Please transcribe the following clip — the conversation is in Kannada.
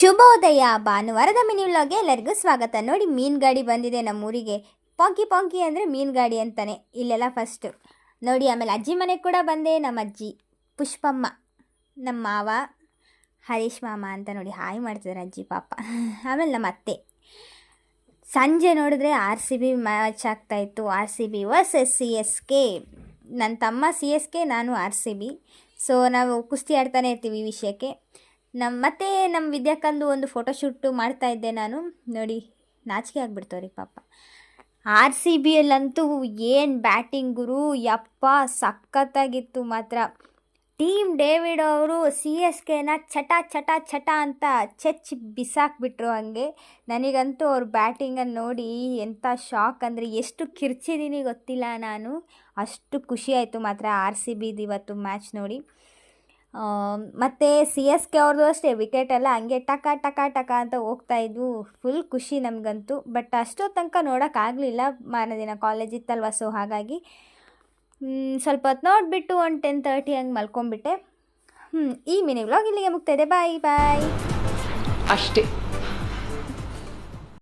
ಶುಭೋದಯ. ಭಾನುವಾರದ ಮಿನಿ ವ್ಲಾಗ್ಗೆ ಎಲ್ಲರಿಗೂ ಸ್ವಾಗತ. ನೋಡಿ, ಮೀನು ಗಾಡಿ ಬಂದಿದೆ ನಮ್ಮೂರಿಗೆ. ಪಾಂಕಿ ಪಾಂಕಿ ಅಂದರೆ ಮೀನು ಗಾಡಿ ಅಂತಾನೆ ಇಲ್ಲೆಲ್ಲ ಫಸ್ಟು ನೋಡಿ. ಆಮೇಲೆ ಅಜ್ಜಿ ಮನೆಗೆ ಕೂಡ ಬಂದೆ. ನಮ್ಮ ಅಜ್ಜಿ ಪುಷ್ಪಮ್ಮ, ನಮ್ಮ ಮಾವ ಹರೀಶ್ ಮಾಮ ಅಂತ ನೋಡಿ ಹಾಯ್ ಮಾಡ್ತಿದ್ದಾರೆ ಅಜ್ಜಿ ಪಾಪ. ಆಮೇಲೆ ನಮ್ಮ ಅತ್ತೆ. ಸಂಜೆ ನೋಡಿದ್ರೆ RCB ಮ್ಯಾಚ್ ಆಗ್ತಾಯಿತ್ತು. RCB versus CSK. ನನ್ನ ತಮ್ಮ CSK, ನಾನು RCB. ಸೊ ನಾವು ಕುಸ್ತಿ ಆಡ್ತಾನೆ ಇರ್ತೀವಿ ಈ ವಿಷಯಕ್ಕೆ. ಮತ್ತೆ ನಮ್ಮ ವಿದ್ಯಾಕ್ಕಂದು ಒಂದು ಫೋಟೋಶೂಟು ಮಾಡ್ತಾಯಿದ್ದೆ ನಾನು. ನೋಡಿ, ನಾಚಿಕೆ ಆಗ್ಬಿಡ್ತವ್ರಿ ಪಾಪ. RCBಯಲ್ಲಂತೂ ಏನು ಬ್ಯಾಟಿಂಗ್ ಗುರು, ಯಪ್ಪ ಸಖತ್ತಾಗಿತ್ತು ಮಾತ್ರ. ಟೀಮ್ ಡೇವಿಡ್ ಅವರು CSKನ ಚಟ ಚಟ ಚಟ ಅಂತ ಚೆಚ್ಚಿ ಬಿಸಾಕ್ಬಿಟ್ರು ಹಂಗೆ. ನನಗಂತೂ ಅವ್ರ ಬ್ಯಾಟಿಂಗನ್ನು ನೋಡಿ ಎಂಥ ಶಾಕ್ ಅಂದರೆ, ಎಷ್ಟು ಕಿರ್ಚಿದ್ದೀನಿ ಗೊತ್ತಿಲ್ಲ ನಾನು. ಅಷ್ಟು ಖುಷಿ ಆಯಿತು ಮಾತ್ರ RCBದು ಇವತ್ತು ಮ್ಯಾಚ್ ನೋಡಿ. ಮತ್ತು CSK ಅವ್ರದ್ದು ಅಷ್ಟೇ, ವಿಕೆಟೆಲ್ಲ ಹಂಗೆ ಟಕ ಟಕ ಟಕ ಅಂತ ಹೋಗ್ತಾಯಿದ್ವು. ಫುಲ್ ಖುಷಿ ನಮಗಂತೂ. ಬಟ್ ಅಷ್ಟೊತ್ತು ತನಕ ನೋಡೋಕ್ಕಾಗಲಿಲ್ಲ, ಮಾರನೇ ದಿನ ಕಾಲೇಜ್ ಇತ್ತಲ್ವ. ಸೊ ಹಾಗಾಗಿ ಸ್ವಲ್ಪ ಹೊತ್ತು ನೋಡಿಬಿಟ್ಟು ಒಂದು 10:30 ಹಂಗೆ ಮಲ್ಕೊಂಬಿಟ್ಟೆ. ಈ ಮಿನಿ ವ್ಲಾಗ್ ಇಲ್ಲಿಗೆ ಮುಗ್ತಾಯಿದೆ. ಬಾಯ್ ಬಾಯ್ ಅಷ್ಟೇ.